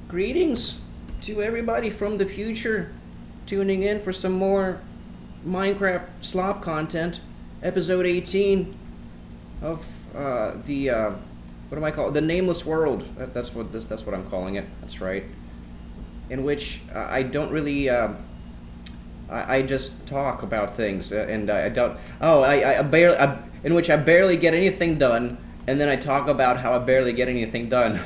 Greetings to everybody from the future tuning in for some more Minecraft slop content. Episode 18 of the what am I calling the Nameless World? That's what I'm calling it. That's right. In which I don't really I just talk about things and I don't. Oh, I barely. In which I barely get anything done, and then I talk about how I barely get anything done.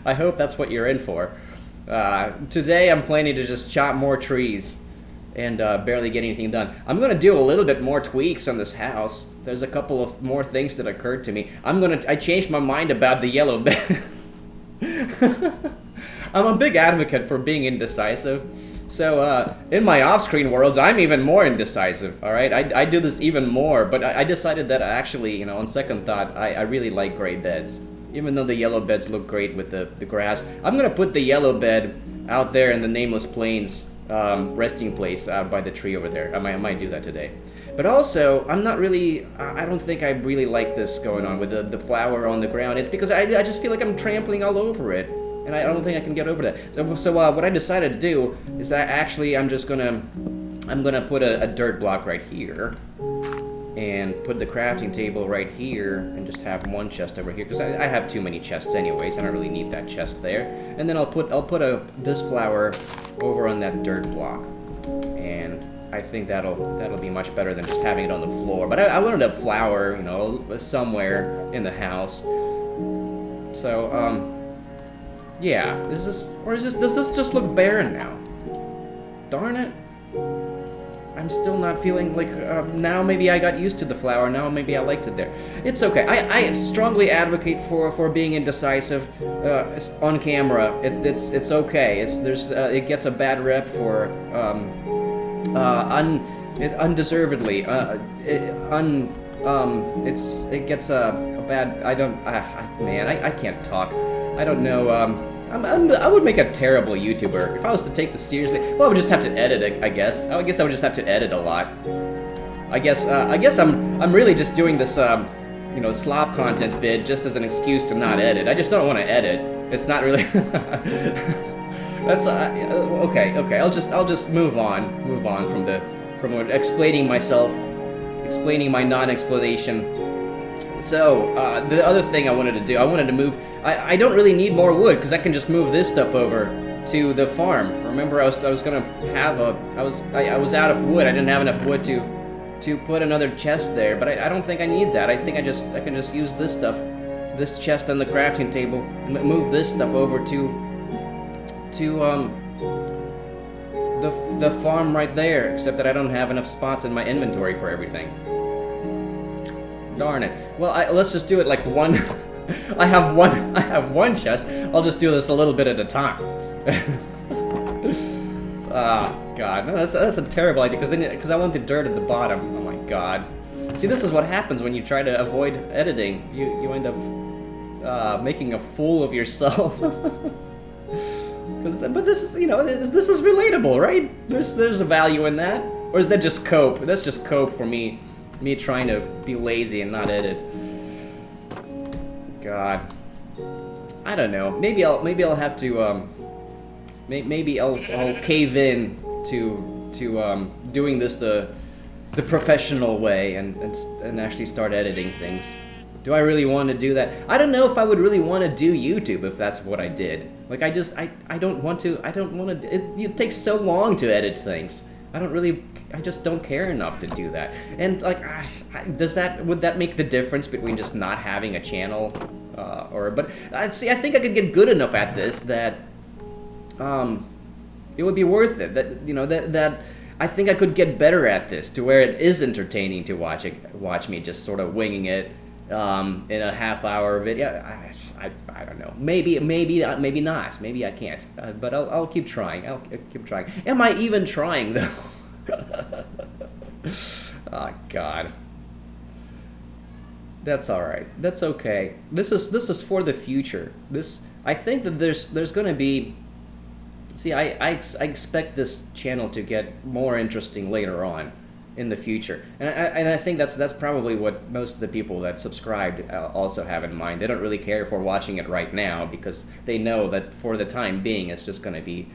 I hope that's what you're in for. Today I'm planning to just chop more trees and barely get anything done. I'm gonna do a little bit more tweaks on this house. There's a couple of more things that occurred to me. I changed my mind about the yellow bed. I'm a big advocate for being indecisive. So in my off-screen worlds, I'm even more indecisive. All right, I do this even more. But I decided that actually, on second thought, I really like gray beds. Even though the yellow beds look great with the grass, I'm gonna put the yellow bed out there in the Nameless Plains resting place by the tree over there. I might do that today. But also, I'm not really. I don't think I really like this going on with the flower on the ground. It's because I just feel like I'm trampling all over it. And I don't think I can get over that. So what I decided to do is that actually I'm gonna put a dirt block right here, and put the crafting table right here, and just have one chest over here because I have too many chests anyways. I don't really need that chest there. And then I'll put this flower over on that dirt block, and I think that'll be much better than just having it on the floor. But I wanted a flower, somewhere in the house. So yeah, does this just look barren now? Darn it. I'm still not feeling like, now maybe I got used to the flower, now maybe I liked it there. It's okay. I strongly advocate for being indecisive on camera. It's okay. It gets a bad rep for undeservedly. It gets a bad. I can't talk. I don't know. I would make a terrible YouTuber if I was to take this seriously. Well, I would just have to edit it, I guess. I would just have to edit a lot. I guess I'm really just doing this slop content bid just as an excuse to not edit. I just don't want to edit. It's not really. That's okay. I'll just move on from explaining myself, explaining my non-explanation. So, the other thing I wanted to do, I wanted to move. I don't really need more wood because I can just move this stuff over to the farm. Remember, I was gonna have I was out of wood. I didn't have enough wood to put another chest there, but I don't think I need that. I think I can just use this stuff, this chest on the crafting table, and move this stuff over to the farm right there. Except that I don't have enough spots in my inventory for everything. Darn it. Well, let's just do it like one. I have one chest. I'll just do this a little bit at a time. God, no, that's a terrible idea because I want the dirt at the bottom. Oh my God. See, this is what happens when you try to avoid editing. You end up making a fool of yourself. But this is this is relatable, right? There's a value in that, or is that just cope? That's just cope for me trying to be lazy and not edit. God, I don't know. Maybe I'll have to maybe I'll cave in to doing this the professional way and actually start editing things. Do I really want to do that? I don't know if I would really want to do YouTube if that's what I did. Like I don't want to. It takes so long to edit things. I just don't care enough to do that. And like, would that make the difference between just not having a channel, but I think I could get good enough at this that, it would be worth it. That I think I could get better at this to where it is entertaining to watch me just sort of winging it, in a half-hour video. I don't know. Maybe not. Maybe I can't. But I'll keep trying. I'll keep trying. Am I even trying though? Oh God. That's all right. That's okay. This is for the future. I think that there's going to be. See, I expect this channel to get more interesting later on. in the future. And I think that's probably what most of the people that subscribed also have in mind. They don't really care if we're watching it right now because they know that for the time being, it's just going to be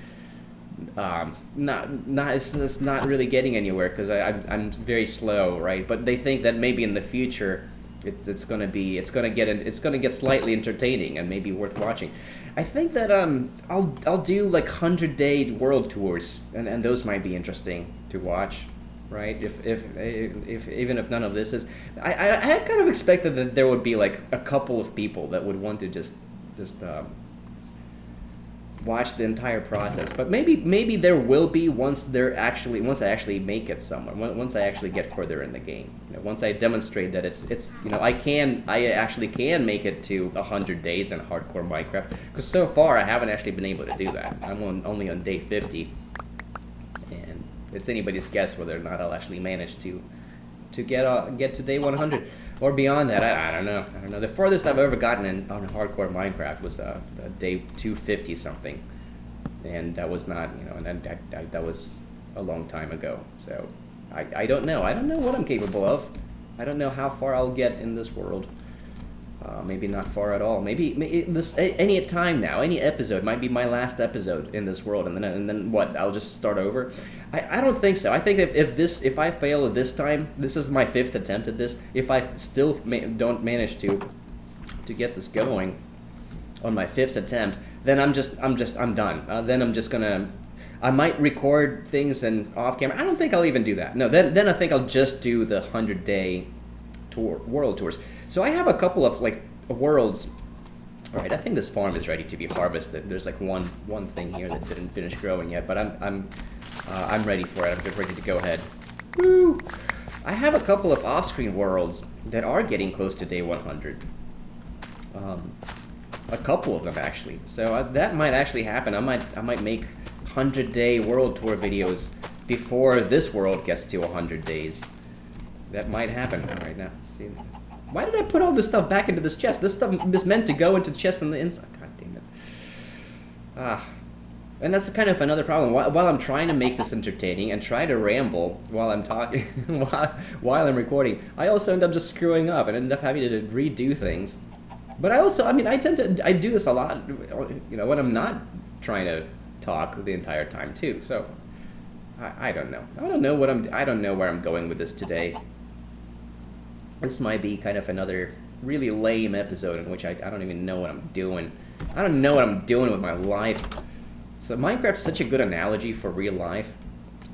it's not really getting anywhere because I'm very slow, right? But they think that maybe in the future it's going to get slightly entertaining and maybe worth watching. I think that I'll do like 100-day world tours, and those might be interesting to watch, right? If even if none of this is, I had kind of expected that there would be like a couple of people that would want to just watch the entire process, but maybe there will be once I actually make it somewhere, once I actually get further in the game, once I demonstrate that it's I actually can make it to 100 days in hardcore Minecraft, because so far I haven't actually been able to do that. I'm only on day 50, and it's anybody's guess whether or not I'll actually manage to get to day 100 or beyond that. I don't know. The furthest I've ever gotten on hardcore Minecraft was day 250 something, and that was not that was a long time ago. So I don't know. I don't know what I'm capable of. I don't know how far I'll get in this world. Maybe not far at all. Maybe this any time now, any episode might be my last episode in this world, and then what? I'll just start over. I don't think so. I think if I fail at this time, this is my 5th attempt at this. If I still don't manage to get this going on my 5th attempt, then I'm done. Then I'm just gonna. I might record things and off camera. I don't think I'll even do that. No, then I think I'll just do the 100-day world tours. So I have a couple of like worlds. All right, I think this farm is ready to be harvested. There's like one thing here that didn't finish growing yet, but I'm ready for it. I'm just ready to go ahead. Woo! I have a couple of off-screen worlds that are getting close to day 100. A couple of them actually. So that might actually happen. I might make 100-day world tour videos before this world gets to 100 days. That might happen right now. See, why did I put all this stuff back into this chest? This stuff is meant to go into the chest on the inside. God damn it. And that's kind of another problem. While I'm trying to make this entertaining and try to ramble while I'm talking, while I'm recording, I also end up just screwing up and end up having to redo things. But I do this a lot, when I'm not trying to talk the entire time too. So I don't know. I don't know where I'm going with this today. This might be kind of another really lame episode in which I don't even know what I'm doing. I don't know what I'm doing with my life. So Minecraft's such a good analogy for real life.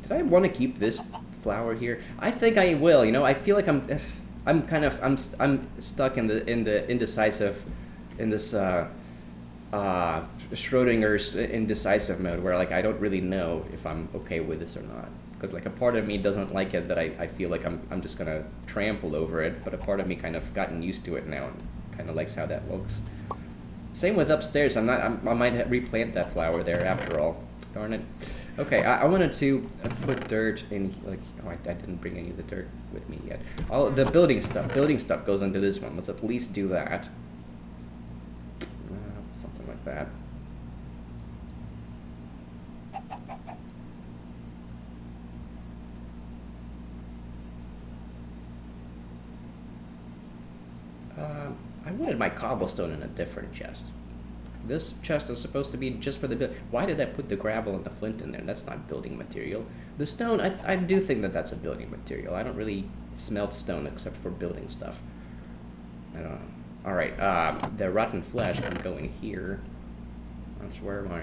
Did I want to keep this flower here? I think I will. I feel like I'm stuck in the indecisive, in this Schrodinger's indecisive mode, where like I don't really know if I'm okay with this or not. Because like a part of me doesn't like it, that I feel like I'm just gonna trample over it, but a part of me kind of gotten used to it now and kind of likes how that looks. Same with upstairs. I might replant that flower there after all. Darn it. Okay, I wanted to put dirt in, like, I didn't bring any of the dirt with me yet. All the building stuff goes into this one. Let's at least do that. Something like that. I wanted my cobblestone in a different chest. This chest is supposed to be just for the build. Why did I put the gravel and the flint in there? That's not building material. The stone, I do think that that's a building material. I don't really smelt stone except for building stuff. I don't know. Alright, the rotten flesh can go in here. That's where my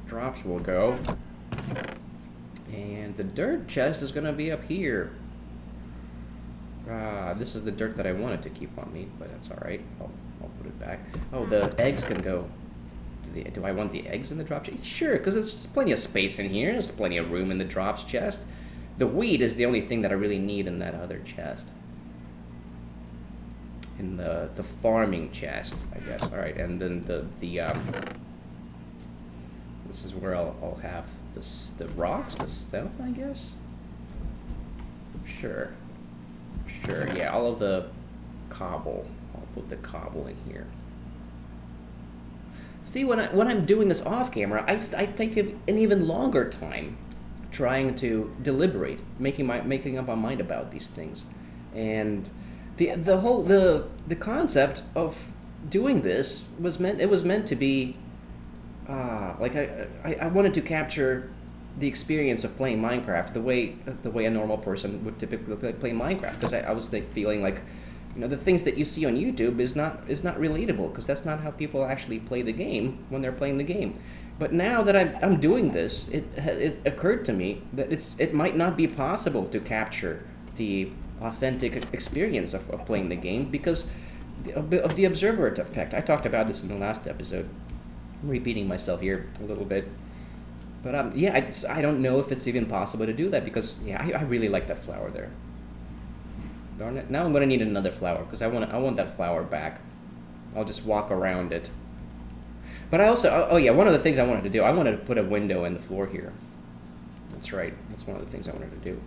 drops will go. And the dirt chest is gonna be up here. This is the dirt that I wanted to keep on me, but that's alright. I'll put it back. Oh, the eggs can go. Do I want the eggs in the drop chest? Sure, because there's plenty of space in here. There's plenty of room in the drops chest. The wheat is the only thing that I really need in that other chest. In the farming chest, I guess. Alright, and then this is where I'll have the rocks, the stone, I guess? Sure, yeah, all of the cobble. I'll put the cobble in here. See, when I'm doing this off camera, I take an even longer time trying to deliberate, making up my mind about these things, and the concept of doing this was meant to be like I wanted to capture the experience of playing Minecraft the way a normal person would typically play Minecraft, because I was feeling like, you know, the things that you see on YouTube is not relatable, because that's not how people actually play the game when they're playing the game. But now that I'm doing this, it occurred to me that it might not be possible to capture the authentic experience of playing the game because of the observer effect. I talked about this in the last episode. I'm repeating myself here a little bit. But yeah, I don't know if it's even possible to do that, because yeah, I really like that flower there. Darn it! Now I'm gonna need another flower, because I want that flower back. I'll just walk around it. But I also, oh yeah, one of the things I wanted to do, I wanted to put a window in the floor here. That's right. That's one of the things I wanted to do.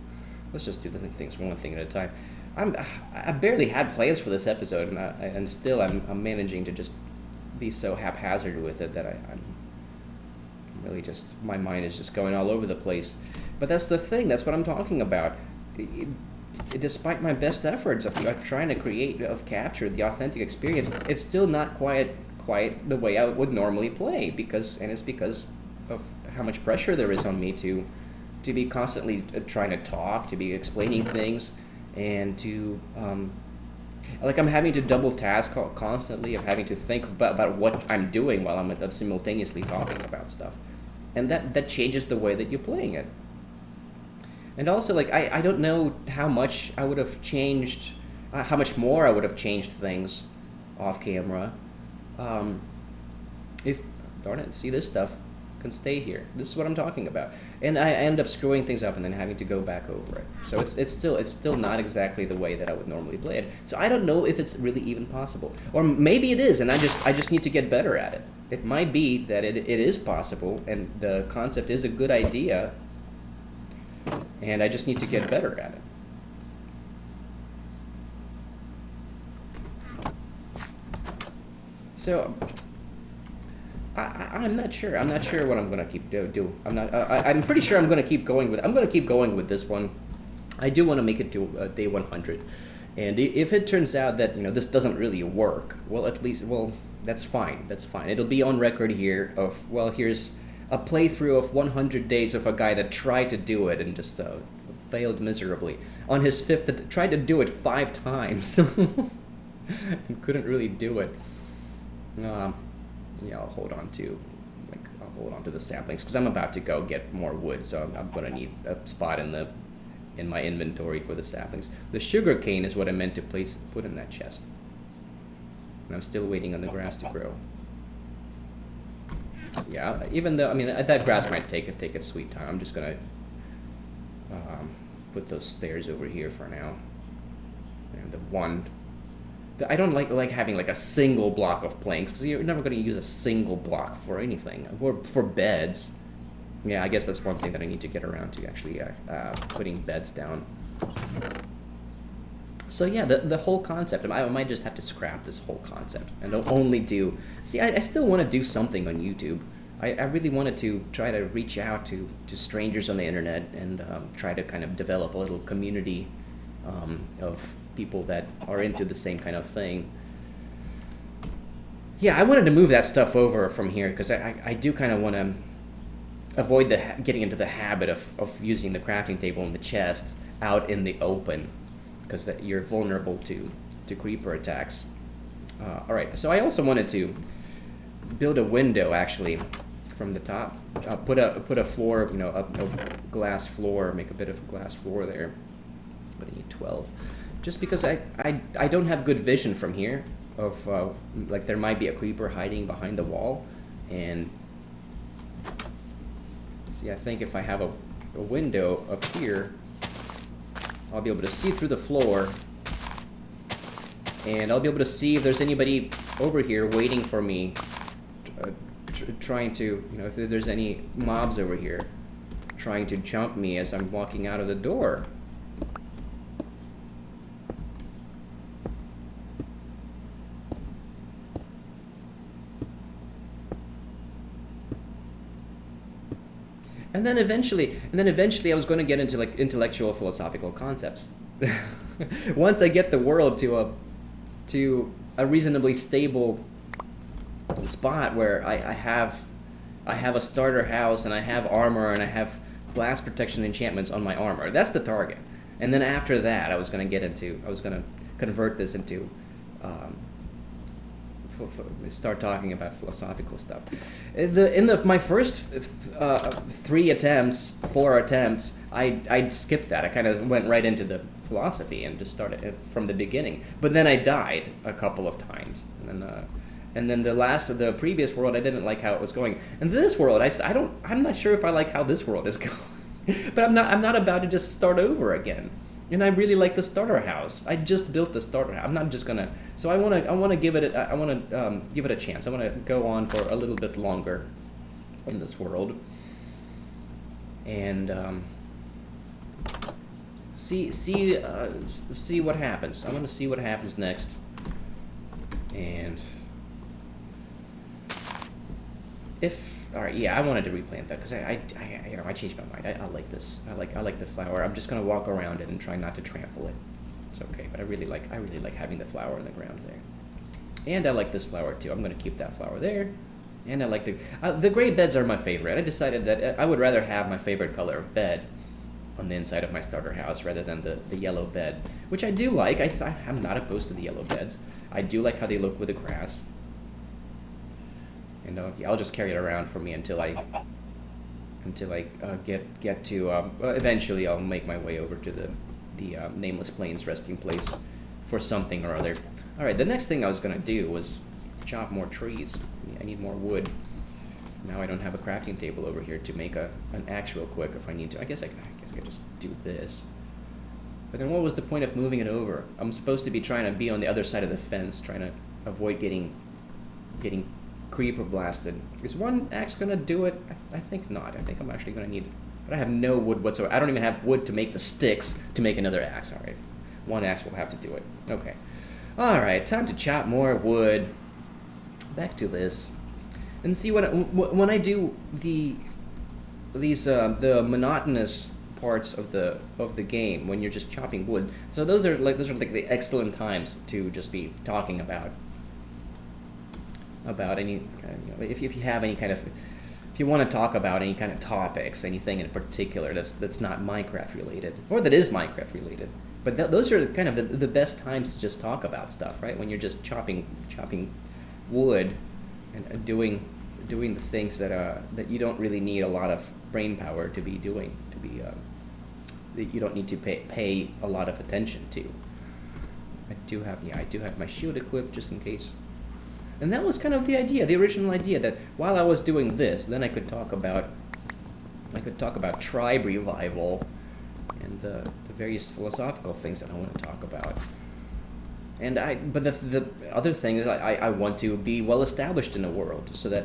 Let's just do the things one thing at a time. I barely had plans for this episode, and still I'm managing to just be so haphazard with it that I'm really just, my mind is just going all over the place. But that's the thing. That's what I'm talking about. Despite my best efforts of trying to capture the authentic experience, it's still not quite the way I would normally play, it's because of how much pressure there is on me to be constantly trying to talk, to be explaining things, and to like I'm having to double task constantly, of having to think about what I'm doing while I'm simultaneously talking about stuff, and that changes the way that you're playing it. And also, like, I don't know how much I would have changed, how much more I would have changed things off camera. If, darn it, see, this stuff can stay here. This is what I'm talking about. And I end up screwing things up and then having to go back over it. So it's still not exactly the way that I would normally play it. So I don't know if it's really even possible. Or maybe it is, and I just need to get better at it. It might be that it is possible, and the concept is a good idea, and I just need to get better at it. So I'm not sure. I'm not sure what I'm gonna keep do. I'm not. I'm pretty sure I'm gonna keep going with. I'm gonna keep going with this one. I do want to make it to day 100, and if it turns out that, you know, this doesn't really work, well, at least, well, that's fine. That's fine. It'll be on record here of, well, here's a playthrough of 100 days of a guy that tried to do it and just failed miserably. On his fifth, tried to do it 5 times and couldn't really do it. Yeah, I'll hold on to the saplings, because I'm about to go get more wood, so I'm gonna need a spot in my inventory for the saplings. The sugar cane is what I meant to put in that chest, and I'm still waiting on the grass to grow. Yeah, even though, I mean, that grass might take its sweet time. I'm just gonna put those stairs over here for now, and I don't like having like a single block of planks, because you're never going to use a single block for anything. Or for beds. Yeah, I guess that's one thing that I need to get around to, actually putting beds down. So yeah, the whole concept, I might just have to scrap this whole concept and only do... See, I still want to do something on YouTube. I really wanted to try to reach out to strangers on the internet and try to kind of develop a little community of people that are into the same kind of thing. Yeah, I wanted to move that stuff over from here, because I do kind of want to avoid getting into the habit of using the crafting table and the chest out in the open, because you're vulnerable to creeper attacks. Alright, so I also wanted to build a window, actually, from the top. Put a floor, you know, a glass floor, make a bit of a glass floor there. But I need 12. Just because I don't have good vision from here of, like, there might be a creeper hiding behind the wall, and see, I think if I have a window up here, I'll be able to see through the floor, and I'll be able to see if there's anybody over here waiting for me, trying to, you know, if there's any mobs over here trying to jump me as I'm walking out of the door. and then eventually I was going to get into like intellectual philosophical concepts. Once I get the world to a reasonably stable spot where I have a starter house and I have armor and I have blast protection enchantments on my armor. That's the target. And then after that, I was going to convert this into, start talking about philosophical stuff. My first 4 attempts, I skipped that. I kind of went right into the philosophy and just started from the beginning. But then I died a couple of times, and then the previous world, I didn't like how it was going. And this world, I'm not sure if I like how this world is going. But I'm not about to just start over again. And I really like the starter house. I just built the starter house. I'm not just gonna. So I wanna give it a chance. I wanna go on for a little bit longer in this world, and see what happens. I want to see what happens next, and if. All right, yeah, I wanted to replant that because I changed my mind. I like this. I like the flower. I'm just gonna walk around it and try not to trample it. It's okay, but I really like having the flower in the ground there. And I like this flower too. I'm gonna keep that flower there. And I like the gray beds are my favorite. I decided that I would rather have my favorite color of bed on the inside of my starter house rather than the yellow bed, which I do like. I'm not opposed to the yellow beds. I do like how they look with the grass. And I'll just carry it around for me until I get to. Eventually, I'll make my way over to the Nameless Plains resting place for something or other. All right, the next thing I was gonna do was chop more trees. I need more wood. Now I don't have a crafting table over here to make an axe real quick if I need to. I guess I could just do this. But then what was the point of moving it over? I'm supposed to be trying to be on the other side of the fence, trying to avoid getting creeper blasted. Is one axe gonna do it? I think not. I think I'm actually gonna need it. But I have no wood whatsoever. I don't even have wood to make the sticks to make another axe. All right, one axe will have to do it. Okay. All right, time to chop more wood. Back to this, and see when I do the monotonous parts of the game when you're just chopping wood. So those are like the excellent times to just be talking about any if you have any kind of, if you want to talk about any kind of topics, anything in particular that's not Minecraft related or that is Minecraft related. But those are kind of the best times to just talk about stuff, right? When you're just chopping wood and doing the things that you don't really need a lot of brain power to be doing, that you don't need to pay a lot of attention to. I do have my shield equipped just in case. And that was kind of the original idea, that while I was doing this, then I could talk about tribe revival and the various philosophical things that I want to talk about. But the other thing is I want to be well established in the world so that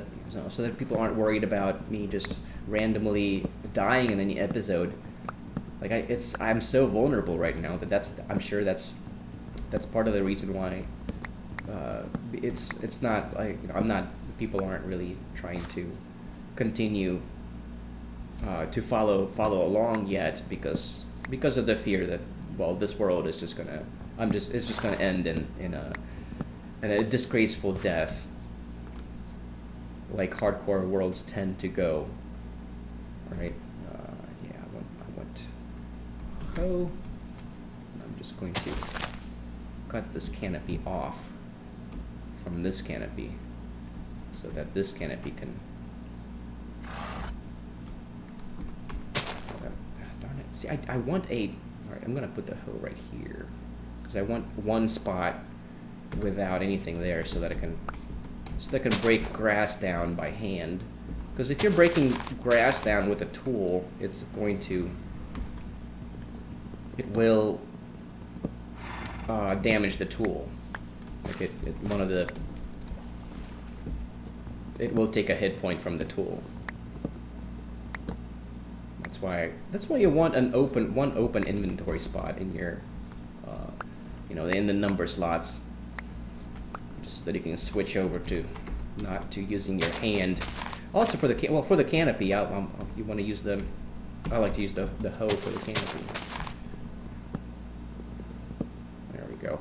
people aren't worried about me just randomly dying in any episode. Like I'm so vulnerable right now that I'm sure that's part of the reason why. It's not like people aren't really trying to continue to follow along yet because of the fear that, well, this world is just gonna end in a disgraceful death, like hardcore worlds tend to go. Right? I want hoe. I'm just going to cut this canopy off from this canopy so that this canopy can darn it. See, I want alright, I'm gonna put the hoe right here because I want one spot without anything there so that I can break grass down by hand, because if you're breaking grass down with a tool, it will damage the tool. Like it will take a hit point from the tool. That's why you want one open inventory spot in your in the number slots, just so that you can switch over to not to using your hand Also for the for the canopy, you want to use I like to use the hoe for the canopy. There we go.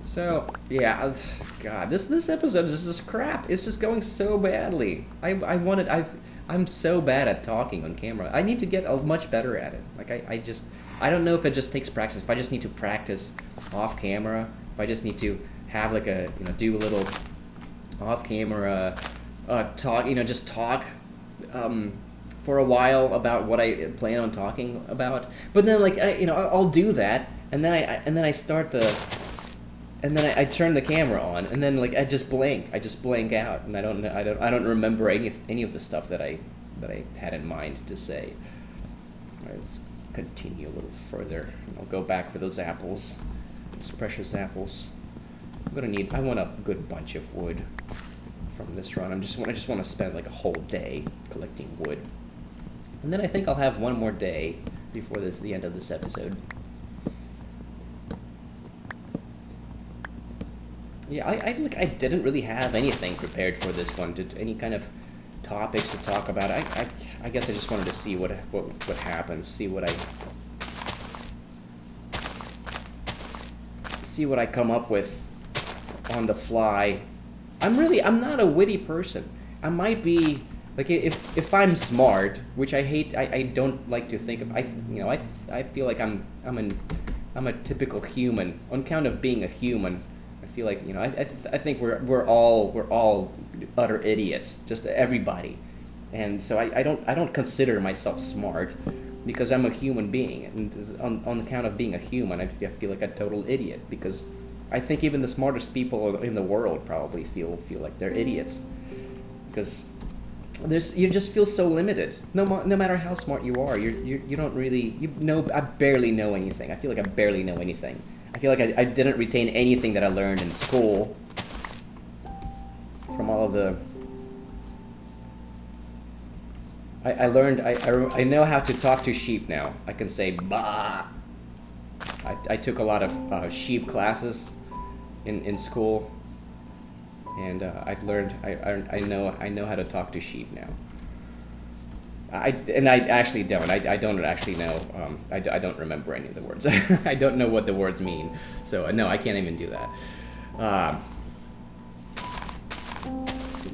So yeah, God, this episode is just crap. It's just going so badly. I'm so bad at talking on camera. I need to get much better at it. Like I don't know if it just takes practice. If I just need to practice off camera, if I just need to have like do a little off camera talk, just talk for a while about what I plan on talking about. But then like I'll do that, and then I start and then I turn the camera on, and then like I just blank out, and I don't remember any of the stuff that I had in mind to say. All right, let's continue a little further. I'll go back for those apples, those precious apples. I want a good bunch of wood from this run. I just want to spend like a whole day collecting wood, and then I think I'll have one more day before the end of this episode. Yeah, I didn't really have anything prepared for this one. Any kind of topics to talk about. I guess I just wanted to see what happens. See what I come up with on the fly. I'm not a witty person. I might be like if I'm smart, which I hate. I don't like to think of. I feel like I'm a typical human. On account of being a human, I feel like I think we're all utter idiots, just everybody, and so I don't consider myself smart because I'm a human being, and on account of being a human, I feel like a total idiot because I think even the smartest people in the world probably feel like they're idiots because you just feel so limited. No matter how smart you are, you don't really I barely know anything. I feel like I barely know anything. I feel like I didn't retain anything that I learned in school from all of the... I learned, I know how to talk to sheep now. I can say bah. I took a lot of sheep classes in school, and I've learned, I know how to talk to sheep now. I actually don't. I don't actually know. I don't remember any of the words. I don't know what the words mean. So no, I can't even do that.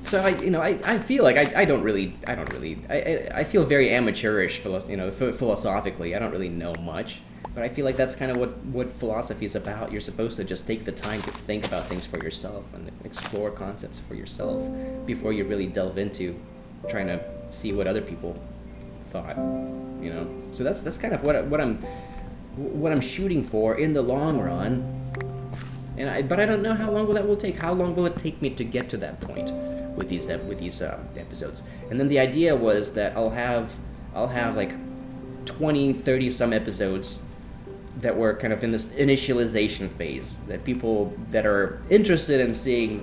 So I feel like I don't really. I feel very amateurish, philosophically. I don't really know much, but I feel like that's kind of what philosophy is about. You're supposed to just take the time to think about things for yourself and explore concepts for yourself before you really delve into trying to see what other people thought, So that's kind of what I'm shooting for in the long run. But I don't know how long that will take. How long will it take me to get to that point with these episodes? And then the idea was that I'll have like 20, 30 some episodes that were kind of in this initialization phase, that people that are interested in seeing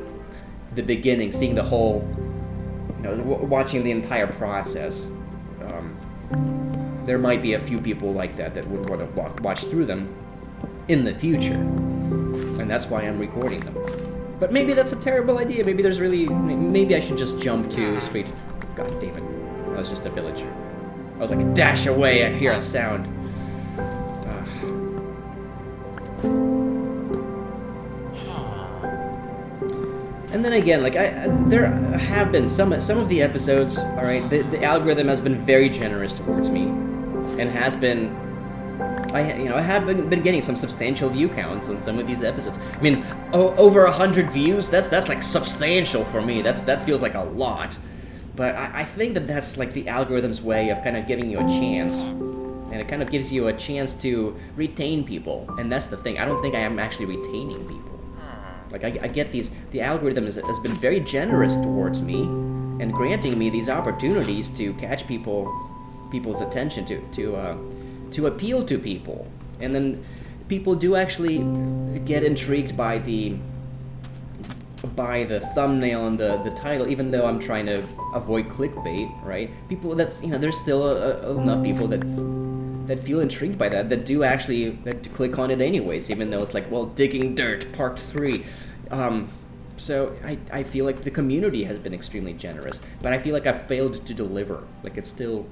the beginning, seeing the whole, watching the entire process. There might be a few people like that would want to watch through them in the future, and that's why I'm recording them. But maybe that's a terrible idea. Maybe I should just jump to straight. God damn it! That was just a villager. I was like, dash away! I hear a sound. And then again, like there have been some of the episodes. All right, the algorithm has been very generous towards me, and has been. I have been getting some substantial view counts on some of these episodes. I mean, over 100 views. That's like substantial for me. That feels like a lot, but I think that's like the algorithm's way of kind of giving you a chance, and it kind of gives you a chance to retain people. And that's the thing. I don't think I am actually retaining people. Like I get these. The algorithm has been very generous towards me, and granting me these opportunities to catch people's attention, to appeal to people, and then people do actually get intrigued by the thumbnail and the title, even though I'm trying to avoid clickbait, right? People there's still enough people that feel intrigued by that click on it anyways, even though it's like, well, digging dirt part 3. So I feel like the community has been extremely generous, but I feel like I've failed to deliver. Like it's still,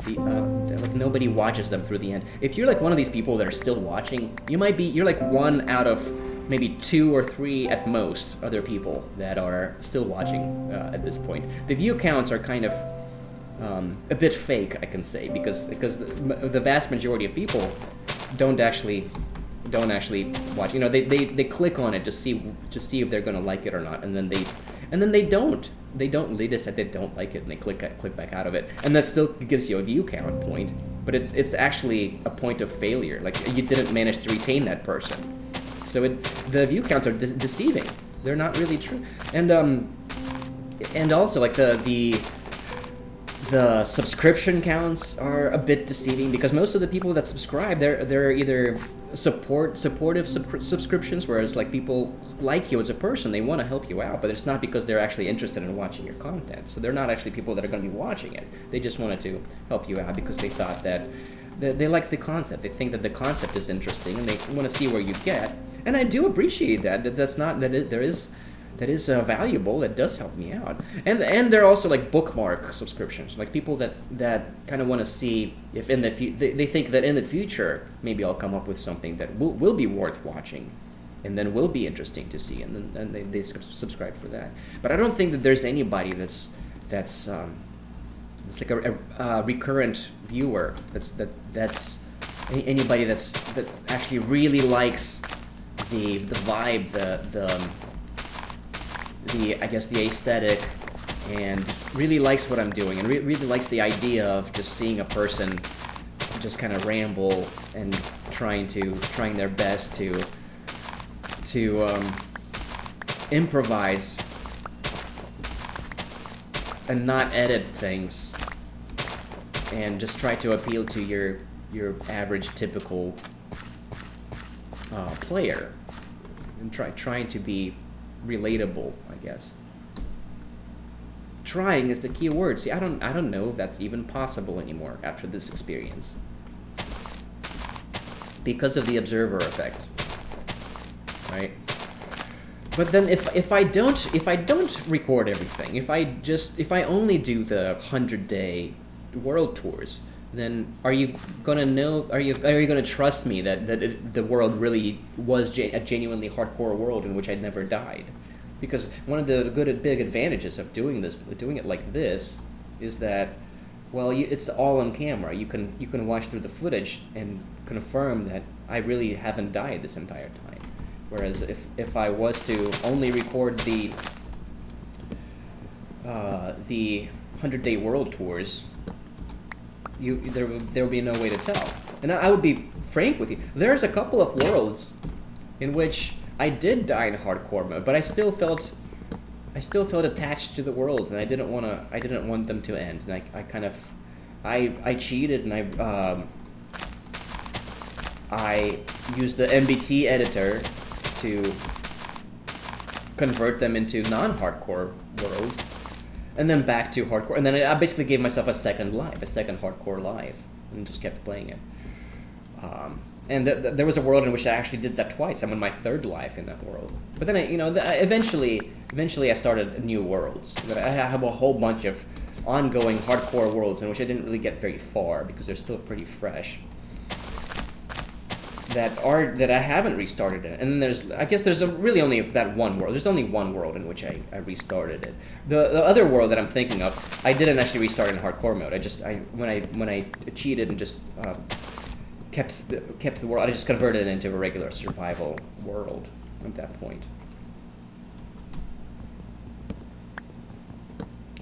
like nobody watches them through the end. If you're like one of these people that are still watching, you're like one out of maybe 2 or 3 at most other people that are still watching at this point. The view counts are kind of a bit fake, I can say, because the vast majority of people don't actually watch. You know, they click on it to see if they're gonna like it or not, and then they don't. They decide they don't like it, and they click back out of it, and that still gives you a view count point. But it's actually a point of failure. Like you didn't manage to retain that person. So the view counts are deceiving. They're not really true. And also like the subscription counts are a bit deceiving, because most of the people that subscribe, they're either supportive subscriptions, whereas like people like you as a person, they want to help you out, but it's not because they're actually interested in watching your content. So they're not actually people that are going to be watching it. They just wanted to help you out because they thought that they like the concept. They think that the concept is interesting, and they want to see where you get. And I do appreciate that. That is valuable. That does help me out. And they're also like bookmark subscriptions, like people that kind of want to see if in the they think that in the future maybe I'll come up with something that will be worth watching, and then will be interesting to see, and then they subscribe for that. But I don't think that there's anybody that's like a recurrent viewer. That's anybody that actually really likes the vibe, the I guess the aesthetic, and really likes what I'm doing, and really likes the idea of just seeing a person just kind of ramble and trying their best to improvise and not edit things, and just try to appeal to your average typical player, and trying to be relatable, I guess. Trying is the key word. See, I don't know if that's even possible anymore after this experience, because of the observer effect, right? But then if I don't record everything, if I only do the 100-day world tours, then are you gonna know? Are you gonna trust me that the world really was a genuinely hardcore world in which I never died? Because one of the big advantages of doing it like this, is that, well, it's all on camera. You can watch through the footage and confirm that I really haven't died this entire time. Whereas if I was to only record the 100-day world tours, there would be no way to tell. And I would be frank with you. There's a couple of worlds in which I did die in hardcore mode, but I still felt attached to the worlds, and I didn't want them to end. And I cheated, and I used the MBT editor to convert them into non-hardcore worlds, and then back to hardcore, and then I basically gave myself a second hardcore life, and just kept playing it. And there was a world in which I actually did that twice. I'm on my third life in that world. But then eventually I started new worlds. I have a whole bunch of ongoing hardcore worlds in which I didn't really get very far because they're still pretty fresh, that I haven't restarted it. And then there's really only that one world. There's only one world in which I restarted it. The other world that I'm thinking of, I didn't actually restart in hardcore mode. When I cheated and just kept the world, I just converted it into a regular survival world at that point.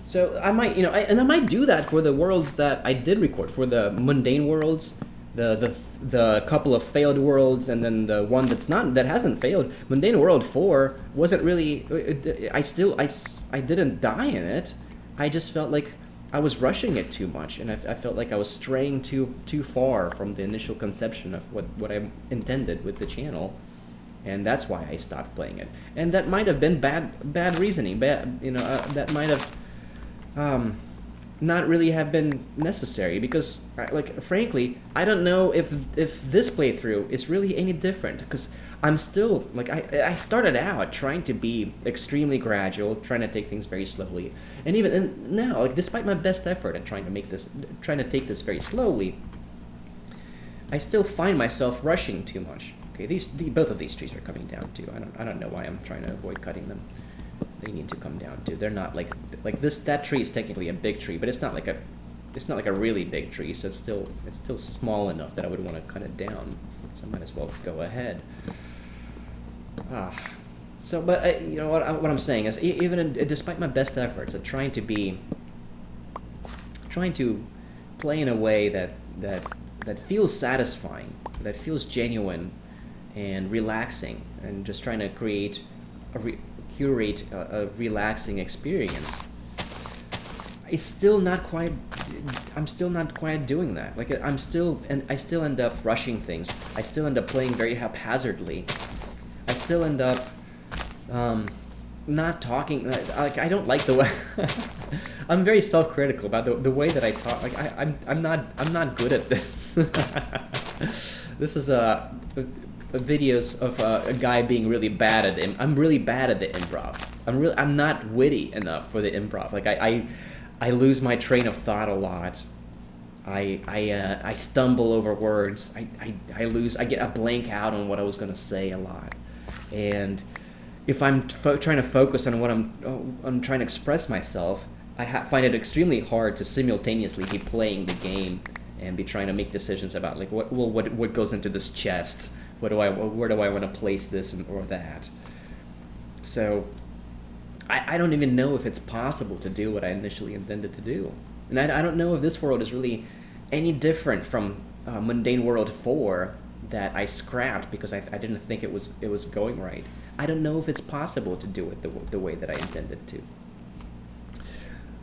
So I might, I might do that for the worlds that I did record, for the mundane worlds, the couple of failed worlds, and then the one that hasn't failed. Mundane World 4 wasn't really. I didn't die in it. I just felt like I was rushing it too much, and I felt like I was straying too far from the initial conception of what I intended with the channel, and that's why I stopped playing it. And that might have been bad reasoning. That might have not really have been necessary, because frankly, I don't know if this playthrough is really any different, because I'm still like I started out trying to be extremely gradual, trying to take things very slowly, and even and now, like despite my best effort at trying to take this very slowly, I still find myself rushing too much. Okay, both of these trees are coming down too. I don't know why I'm trying to avoid cutting them. They need to come down too. They're not like this. That tree is technically a big tree, but it's not like a really big tree. So it's still small enough that I would want to cut it down. So I might as well go ahead. But you know what I'm saying is despite my best efforts at trying to play in a way that feels satisfying, that feels genuine and relaxing, and just trying to curate a relaxing experience, I'm still not quite doing that. Like I still end up rushing things. I still end up playing very haphazardly. I still end up not talking. Like I don't like the way. I'm very self-critical about the way that I talk. Like I'm not good at this. This is videos of a guy being really bad at it. I'm really bad at the improv. I'm not witty enough for the improv. Like I lose my train of thought a lot. I stumble over words. I get a blank out on what I was gonna say a lot. And if I'm trying to focus on what I'm trying to express myself, I find it extremely hard to simultaneously be playing the game and be trying to make decisions about like what goes into this chest. Where do I want to place this or that? So I don't even know if it's possible to do what I initially intended to do, and I don't know if this world is really any different from Mundane World 4 that I scrapped because I didn't think it was going right. I don't know if it's possible to do it the way that I intended to.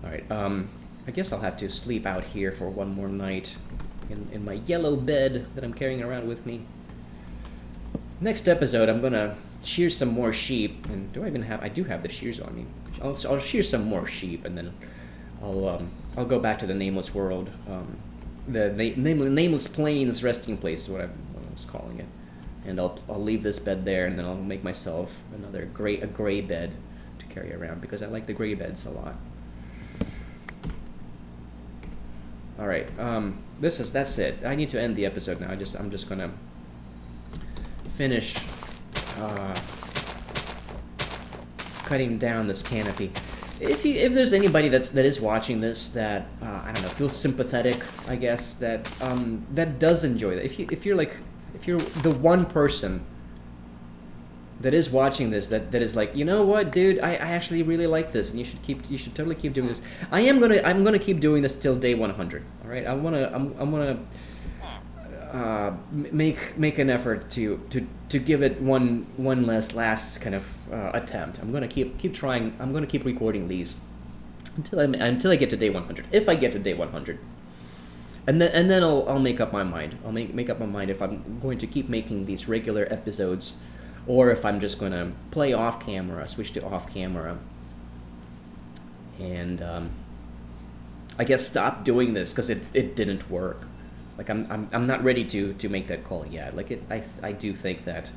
All right, I guess I'll have to sleep out here for one more night in my yellow bed that I'm carrying around with me. Next episode, I'm gonna shear some more sheep, and I do have the shears on me. I'll shear some more sheep, and then I'll go back to the Nameless world. The Nameless Plains resting place is what I was calling it, and I'll leave this bed there, and then I'll make myself a gray bed to carry around because I like the gray beds a lot. All right, that's it. I need to end the episode now. I'm just gonna finish cutting down this canopy. If there's anybody that is watching this that I don't know, feels sympathetic, I guess, that does enjoy that. If you're the one person that is watching this that is like, you know what, dude, I actually really like this, and you should totally keep doing this. I'm gonna keep doing this till day 100. All right, I'm gonna make an effort to give it one last kind of attempt. I'm gonna keep trying. I'm gonna keep recording these until I get to day 100. If I get to day 100, and then I'll make up my mind. I'll make up my mind if I'm going to keep making these regular episodes, or if I'm just gonna play off camera, switch to off camera, and I guess stop doing this because it didn't work. Like I'm not ready to make that call yet. Like I do think that,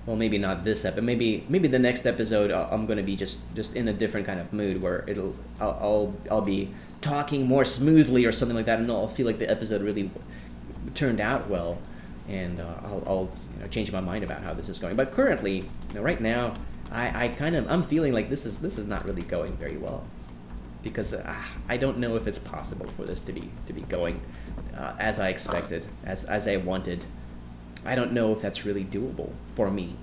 well, maybe not this episode, maybe the next episode I'm gonna be just in a different kind of mood where I'll be talking more smoothly or something like that, and I'll feel like the episode really turned out well, and I'll change my mind about how this is going. But currently, right now, I'm feeling like this is not really going very well, because I don't know if it's possible for this to be going as I expected, as I wanted. I don't know if that's really doable for me.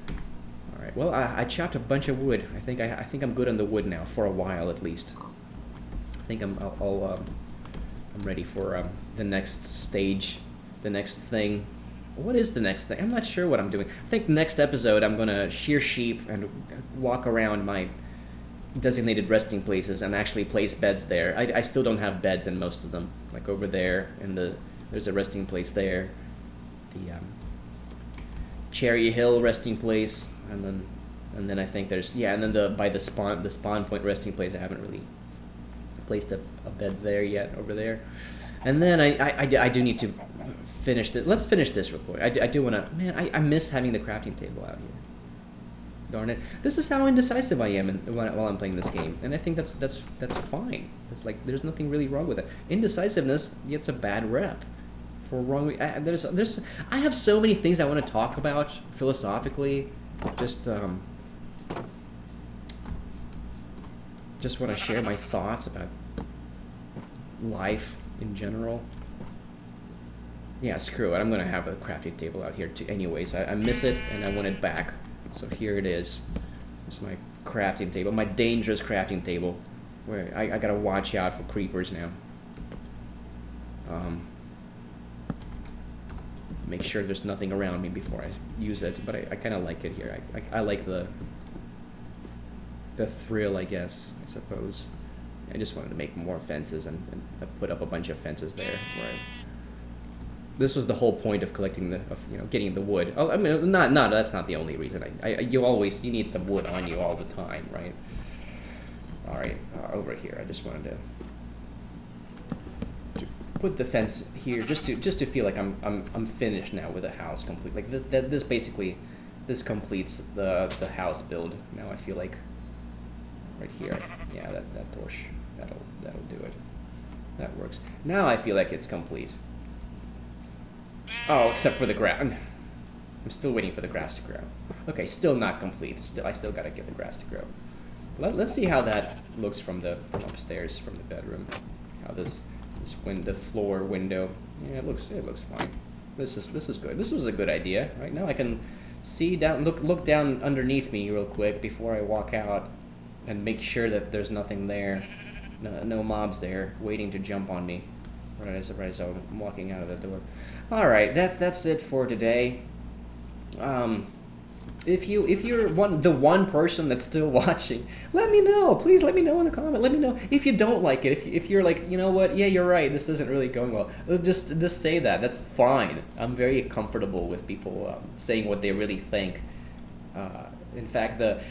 All right. Well, I chopped a bunch of wood. I think I'm good on the wood now for a while at least. I think I'm ready for the next stage, the next thing. What is the next thing? I'm not sure what I'm doing. I think next episode I'm gonna shear sheep and walk around my designated resting places and actually place beds there. I still don't have beds in most of them. Like over there, there's a resting place there. The Cherry Hill resting place, and then I think there's and then by the spawn point resting place, I haven't really placed a bed there yet over there. And then I do need to finish this. Let's finish this real quick. I do want to. Man, I miss having the crafting table out here. Darn it! This is how indecisive I am while I'm playing this game, and I think that's fine. It's like there's nothing really wrong with it. Indecisiveness gets a bad rep for wrong. I have so many things I want to talk about philosophically. Just want to share my thoughts about life in general. Yeah, screw it. I'm gonna have a crafting table out here too. Anyways, I miss it and I want it back. So here it is. It's my crafting table, my dangerous crafting table, where I gotta watch out for creepers now. Make sure there's nothing around me before I use it, but I kind of like it here. I like the thrill, I guess, I suppose. I just wanted to make more fences and I put up a bunch of fences there. This was the whole point of collecting getting the wood. Oh, I mean, that's not the only reason. You need some wood on you all the time, right? All right, over here. I just wanted to put the fence here just to feel like I'm finished now with the house complete. Like this completes the house build. Now I feel like right here. Yeah, that torch that'll do it. That works. Now I feel like it's complete. Oh, except for the grass. I'm still waiting for the grass to grow. Okay, still not complete. I still gotta get the grass to grow. Let's see how that looks from upstairs, from the bedroom. How the floor window. Yeah, it looks fine. This is good. This was a good idea. Right now I can see down, look down underneath me real quick before I walk out, and make sure that there's nothing there, no mobs there waiting to jump on me. Right as I'm walking out of the door. All right, that's it for today. If you're the one person that's still watching, let me know. Please let me know in the comment. Let me know if you don't like it. If you're like, you know what? Yeah, you're right. This isn't really going well. Just say that. That's fine. I'm very comfortable with people saying what they really think. In fact, I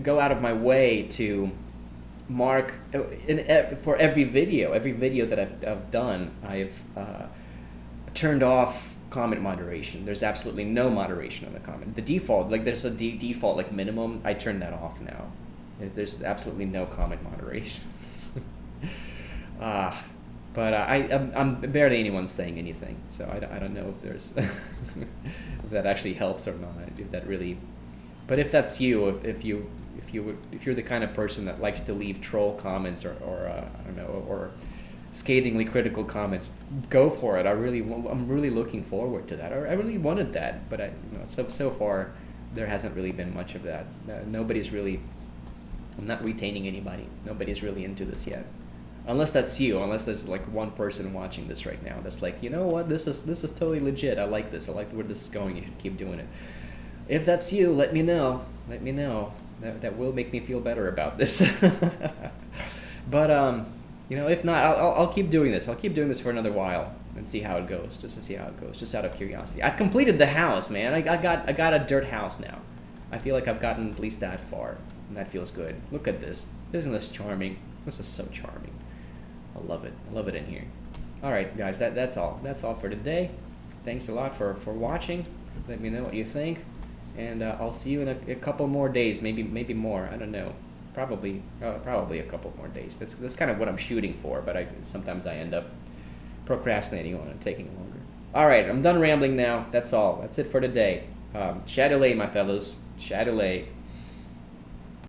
go out of my way to mark for every video that I've done. I've turned off comment moderation. There's absolutely no moderation on the comment. The default, like there's a default like minimum. I turned that off now. There's absolutely no comment moderation. But I'm barely anyone saying anything, so I don't know if there's if that actually helps or not. If that really, but if that's you, if you're the kind of person that likes to leave troll comments or I don't know, or scathingly critical comments, go for it. I'm really looking forward to that. I really wanted that, but so far there hasn't really been much of that. Nobody's really. I'm not retaining anybody. Nobody's really into this yet. Unless that's you, unless there's like one person watching this right now that's like, you know what, this is totally legit. I like this. I like where this is going. You should keep doing it. If that's you, let me know. Let me know. That will make me feel better about this. But if not, I'll keep doing this. I'll keep doing this for another while and see how it goes. Just to see how it goes. Just out of curiosity. I completed the house, man. I got a dirt house now. I feel like I've gotten at least that far, and that feels good. Look at this. Isn't this charming? This is so charming. I love it. I love it in here. All right, guys, that's all. That's all for today. Thanks a lot for watching. Let me know what you think, and I'll see you in a couple more days, maybe more. I don't know. Probably a couple more days. That's kind of what I'm shooting for, but sometimes I end up procrastinating on it, taking longer. All right, I'm done rambling now. That's all. That's it for today. Shadowlay, my fellows. Shadowlay.